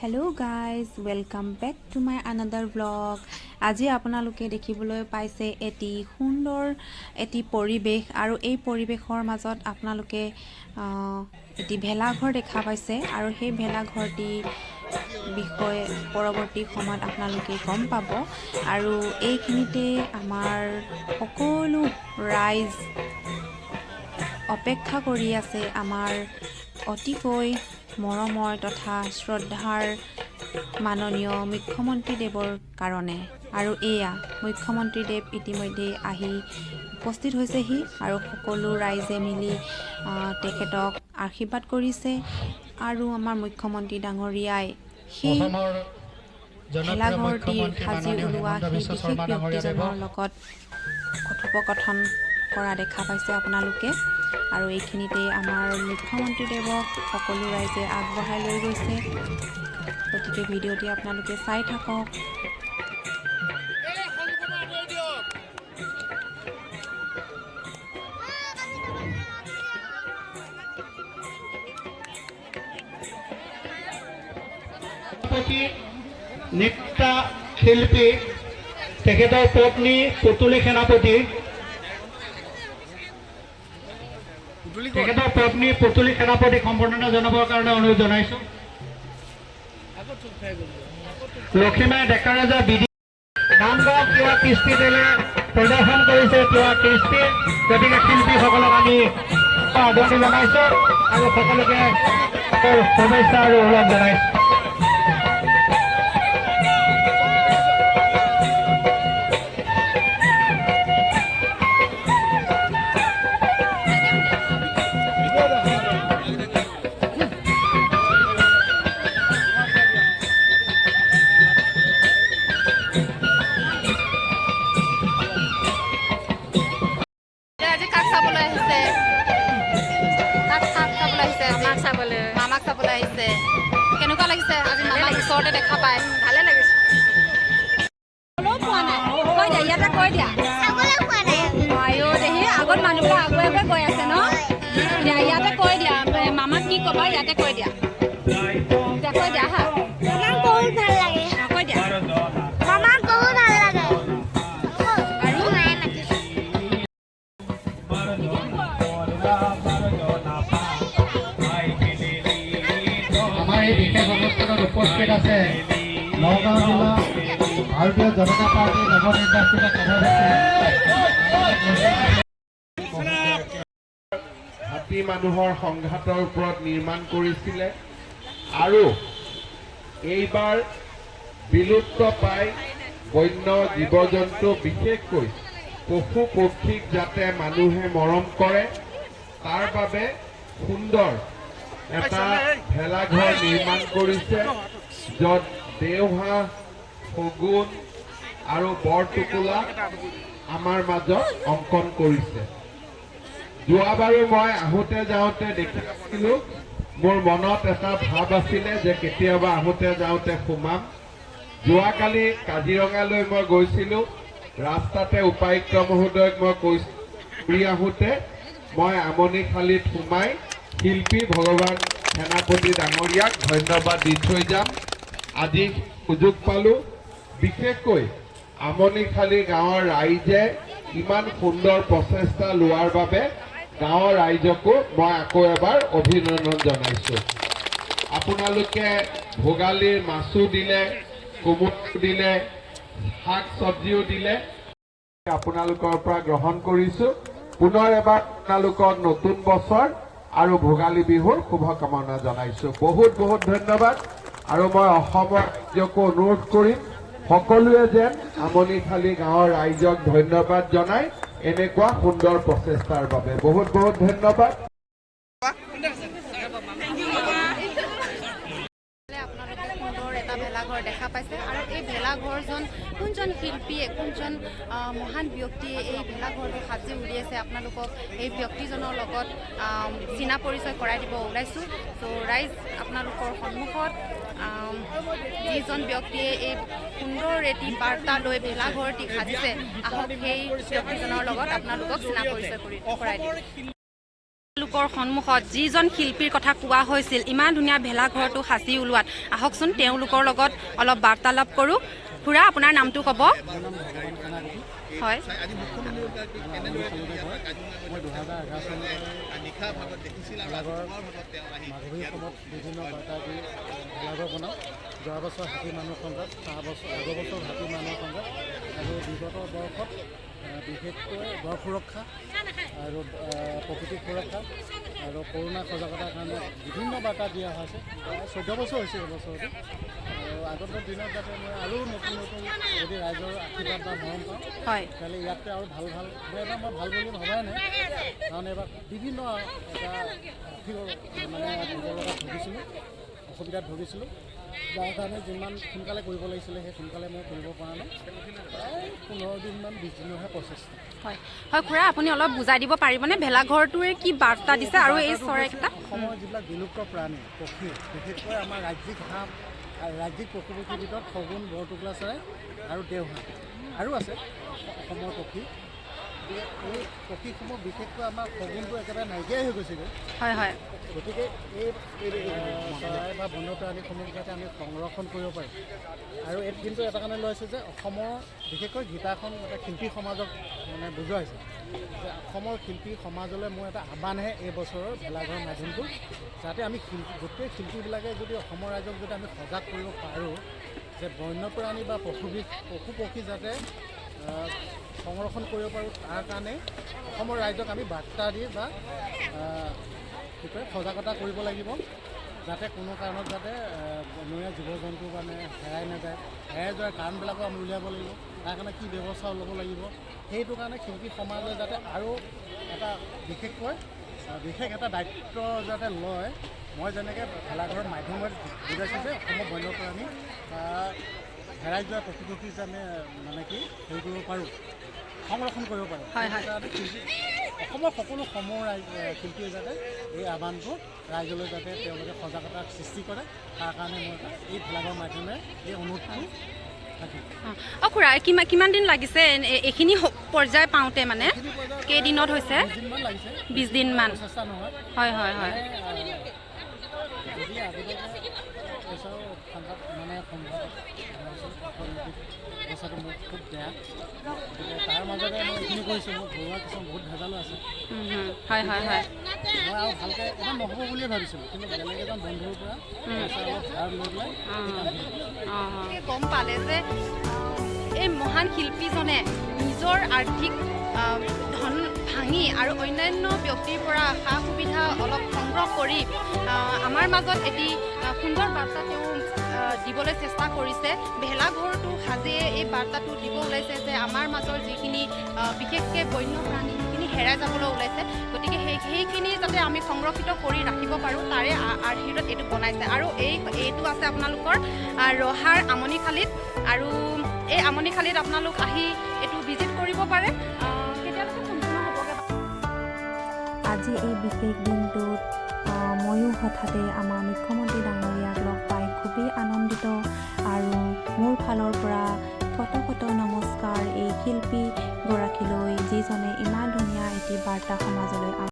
Hello' guys welcome back to my another blog. আজি আপোনালোকে দেখিবলৈ পাইছে এটি সুন্দৰ এটি পৰিৱেশ আৰু এই পৰিৱেশৰ মাজত আপোনালোকে এটি ভেলাঘৰ দেখা পাইছে আৰু সেই ভেলাঘৰটিৰ বিষয়ে পৰৱৰ্তী সময়ত আপোনালোকে গম পাব। আৰু এইখিনিতে আমাৰ সকলো ৰাইজ অপেক্ষা কৰি আছে আমাৰ অতিকৈ মৰমৰ তথা শ্ৰদ্ধাৰ মাননীয় মুখ্যমন্ত্ৰীদেৱৰ কাৰণে। আৰু এয়া মুখ্যমন্ত্ৰীদেৱ ইতিমধ্যে আহি উপস্থিত হৈছেহি আৰু সকলো ৰাইজে মিলি তেখেতক আশীৰ্বাদ কৰিছে। আৰু আমাৰ মুখ্যমন্ত্ৰী ডাঙৰীয়াই সেই ভেলাঘৰটিৰ সাজি ওলোৱা সেই বিশেষ ব্যক্তিজনৰ লগত কথোপকথন কৰা দেখা পাইছে আপোনালোকে। আৰু এইখিনিতে আমাৰ মুখ্যমন্ত্ৰীদেৱক সকলো ৰাইজে আগবঢ়াই লৈ গৈছে। গতিকে ভিডিঅ'টি আপোনালোকে চাই থাকক। নৃত্য শিল্পী তেখেতৰ পত্নী পুতুলি সেনাপতি সম্বৰ্ধনা জনাবৰ কাৰণে অনুৰোধ জনাইছো। লক্ষীমাই ডেকা ৰাজা বিধি নাম গাঁও কিয় কৃষ্টি দিলে প্ৰদৰ্শন কৰিছে কিয় কৃষ্টি, গতিকে শিল্পীসকলক আমি আদৰণি জনাইছো আৰু সকলোকে শুভেচ্ছা আৰু ওলগ জনাইছো। মামাক চাবলৈ আহিছে। কেনেকুৱা লাগিছে আজি মামাক ওচৰতে দেখা পাই? ভালে লাগিছে। পোৱা নাই কৈ দিয়া, ইয়াতে কৈ দিয়া। আয়ো দেহি আগত মানুহবিলাক আগুৱাই আগুৱাই গৈ আছে ন। ইয়াতে কৈ দিয়া মামাক কি ক'বা, ইয়াতে কৈ দিয়া। কৈ দিয়া হা। কৈ দিয়া মামাক বহুত ভাল লাগে। বিশেষ অনুষ্ঠানত উপস্থিত আছে নগাঁও জিলা ভাৰতীয় জনতা পাৰ্টীৰ নৱনিৰ্বাচিত হাতী মানুহৰ সংঘাতৰ ওপৰত নিৰ্মাণ কৰিছিলে আৰু এইবাৰ বিলুপ্ত পাই বন্য জীৱ জন্তু বিশেষকৈ পশু পক্ষীক যাতে মানুহে মৰম কৰে তাৰ বাবে সুন্দৰ এটা ভেলাঘৰ নিৰ্মাণ কৰিছে, য'ত দেওহাঁহ, শগুন আৰু বৰটোকোলা আমাৰ মাজত অংকন কৰিছে। যোৱাবাৰো মই আহোঁতে যাওঁতে দেখি আছিলোঁ, মোৰ মনত এটা ভাৱ আছিলে যে কেতিয়াবা আহোঁতে যাওঁতে সোমাম। যোৱাকালি কাজিৰঙালৈ মই গৈছিলোঁ, ৰাস্তাতে উপায়ুক্ত মহোদয়ক মই কৈছোঁ ঘূৰি আহোঁতে মই আমনিশালীত সোমাই শিল্পী ভগৱান সেনাপতি ডাঙৰীয়াক ধন্যবাদ দি থৈ যাম। আজি সুযোগ পালোঁ, বিশেষকৈ আমনিশালী গাঁৱৰ ৰাইজে ইমান সুন্দৰ প্ৰচেষ্টা লোৱাৰ বাবে গাঁৱৰ ৰাইজকো মই আকৌ এবাৰ অভিনন্দন জনাইছোঁ। আপোনালোকে ভোগালীৰ মাছো দিলে, কোমোৰা দিলে, শাক চব্জিও দিলে, আপোনালোকৰ পৰা গ্ৰহণ কৰিছোঁ। পুনৰ এবাৰ আপোনালোকক নতুন বছৰ আৰু ভোগালী বিহুৰ শুভকামনা জনাইছো। বহুত বহুত ধন্যবাদ। আৰু মই অসমৰ ৰাজ্যকো অনুৰোধ কৰিম সকলোৱে যেন আমনিশালী গাঁৱৰ ৰাইজক ধন্যবাদ জনাই এনেকুৱা সুন্দৰ প্ৰচেষ্টাৰ বাবে। বহুত বহুত ধন্যবাদ। এটা ভেলাঘৰ দেখা পাইছে আৰু এই ভেলাঘৰজন কোনজন শিল্পীয়ে, কোনজন মহান ব্যক্তিয়ে এই ভেলাঘৰটো সাজি উলিয়াইছে আপোনালোকক এই ব্যক্তিজনৰ লগত চিনা পৰিচয় কৰাই দিব ওলাইছোঁ। ত' ৰাইজ আপোনালোকৰ সন্মুখত যিজন ব্যক্তিয়ে এই সুন্দৰ এটি বাৰ্তা লৈ ভেলাঘৰটি সাজিছে, আহক সেই ব্যক্তিজনৰ লগত আপোনালোকক চিনা পৰিচয় কৰাই দিম। আপোনালোকৰ সন্মুখত যিজন শিল্পীৰ কথা কোৱা হৈছিল ইমান ধুনীয়া ভেলাঘৰটো সাজি ওলোৱাত আহকচোন তেওঁলোকৰ লগত অলপ বাৰ্তালাপ কৰোঁ। খুৰা আপোনাৰ নামটো ক'ব। হয়, মই 2011 চনত মাঘৱী অসমত বিভিন্ন বাৰ্তা দি ভেলাঘৰ বনাওঁ। যোৱা বছৰ হাতী মানুহ সংঘাত, আগৰ বছৰ হাতী মানুহ সংঘাত আৰু বিগত বৰ্ষত বিশেষকৈ গড় সুৰক্ষা আৰু প্ৰকৃতিক সুৰক্ষা আৰু কৰোণা সজাগতাৰ কাৰণে বিভিন্ন বাৰ্তা দিয়া হৈছে। 14 বছৰ হৈছে এইবছৰতে। আৰু আগন্তুক দিনত যাতে মই আৰু নতুন নতুন যদি ৰাইজৰ আশীৰ্বাদ বা মৰম পাওঁ হয়, তেতিয়াহ'লে ইয়াতকৈ আৰু ভাল এবাৰ মই ভাল বুলি ভবাই নাই, কাৰণ এবাৰ বিভিন্ন এটা আৰ্থিক মানে দুৰ্বলতাত ভুগিছিলোঁ, অসুবিধাত ভুগিছিলোঁ, যাৰ কাৰণে যিমান সোনকালে কৰিব লাগিছিলে সেই সোনকালে মই কৰিব পৰা নাই। প্ৰায় 15 দিনমান 20 দিনৰহে প্ৰচেষ্টা। হয়, হয় খুৰা আপুনি অলপ বুজাই দিব পাৰিবনে ভেলাঘৰটোৱে কি বাৰ্তা দিছে আৰু এই চৰাইকেইটা? অসমৰ যিবিলাক বিলুপ্ত প্ৰাণী পক্ষী, বিশেষকৈ আমাৰ ৰাজ্যিক হাঁহ, ৰাজ্যিক পশু পক্ষীৰ ভিতৰত শগুন, বৰটোকোলা চৰাই আৰু দেওহাঁহ আৰু আছে অসমৰ পক্ষী। এই পক্ষীসমূহ বিশেষকৈ আমাৰ শগুনটো একেবাৰে নাইকিয়াই হৈ গৈছেগৈ। হয়, হয়, গতিকে এই চৰাই বা বন্যপ্ৰাণীসমূহ যাতে আমি সংৰক্ষণ কৰিব পাৰিম। আৰু কিন্তু এটা কাৰণে লৈছে যে অসমৰ বিশেষকৈ গীতাখন এটা শিল্পী সমাজক মানে বুজোৱা হৈছে যে অসমৰ শিল্পী সমাজলৈ মোৰ এটা আহ্বানহে এই বছৰৰ ভেলাঘৰ মাধ্যমটো, যাতে আমি গোটেই শিল্পীবিলাকে যদি অসমৰ ৰাইজক যদি আমি সজাগ কৰিব পাৰোঁ যে বন্যপ্ৰাণী বা পশু পক্ষী যাতে সংৰক্ষণ কৰিব পাৰোঁ, তাৰ কাৰণে অসমৰ ৰাইজক আমি বাৰ্তা দি বা কি কয় সজাগতা কৰিব লাগিব, যাতে কোনো কাৰণত যাতে বনৰীয়া জীৱ জন্তু মানে হেৰাই নাযায়। হেৰাই যোৱাৰ কাৰণবিলাকো আমি উলিয়াব লাগিব, তাৰ কাৰণে কি ব্যৱস্থা ল'ব লাগিব। সেইটো কাৰণে শিল্পী সমাজে যাতে আৰু এটা বিশেষ এটা দায়িত্ব যাতে লয়। মই যেনেকৈ ভেলাঘৰৰ মাধ্যমত বুজাইছোঁ যে অসমৰ বন্যপ্ৰাণী হেৰাই যোৱা পশু পক্ষী যাতে মানে কি হেৰি কৰিব পাৰোঁ, সংৰক্ষণ কৰিব পাৰোঁ। অসমৰ সকলো শিল্পীয়ে যাতে এই আহ্বানটো ৰাইজলৈ যাতে তেওঁলোকে সজাগতাৰ সৃষ্টি কৰে, তাৰ কাৰণে মই এই ভেলাঘৰ মাধ্যমেৰে এই অনুৰোধটো থাকিম। অঁ খুৰা কিমান দিন লাগিছে এইখিনি পৰ্যায় পাওঁতে? মানে কেইদিনত হৈছে? 20 দিনমান লাগিছে। 20 দিনমান। চেষ্টা নহয়। হয়, হয়, হয়, যদি আগতীয়াকৈ পইচাও মানে সংঘাত পইচাটো মোৰ খুব বেয়া, গতিকে তাৰ মাজতে মই এইখিনি কৰিছোঁ। মোৰ ঘৰুৱা কিছুমান বহুত ভেজালো আছে। হয়, হয়, হয়, মই আৰু ভালকৈ এবাৰ নহ'ব বুলিয়ে ভাবিছিলোঁ, কিন্তু বেলেগ এজন বন্ধুৰ পৰা পইচা অলপ ধাৰ লৈ পেলাই গম পালে যে এই মহান শিল্পীজনে নিজৰ আৰ্থিক ধন ভাঙি আৰু অন্যান্য ব্যক্তিৰ পৰা সা সুবিধা অলপ সংগ্ৰহ কৰি আমাৰ মাজত এটি সুন্দৰ বাৰ্তা তেওঁ দিবলৈ চেষ্টা কৰিছে। ভেলাঘৰটো সাজিয়ে এই বাৰ্তাটো দিব ওলাইছে যে আমাৰ মাজৰ যিখিনি বিশেষকৈ বন্যপ্ৰাণী সেইখিনি হেৰাই যাবলৈ ওলাইছে, গতিকে সেইখিনি যাতে আমি সংৰক্ষিত কৰি ৰাখিব পাৰোঁ তাৰে আৰ্হিত এইটো বনাইছে। আৰু এইটো আছে আপোনালোকৰ ৰহাৰ আমনিখালিত, আৰু এই আমনিখালিত আপোনালোক আহি এইটো ভিজিট কৰিব পাৰে। কেতিয়ালৈকে সম্পূৰ্ণ হ'বগৈ? আজি এই বিশেষ দিনটোত ময়ো হঠাতে আমাৰ মুখ্যমন্ত্ৰী ডাঙৰীয়া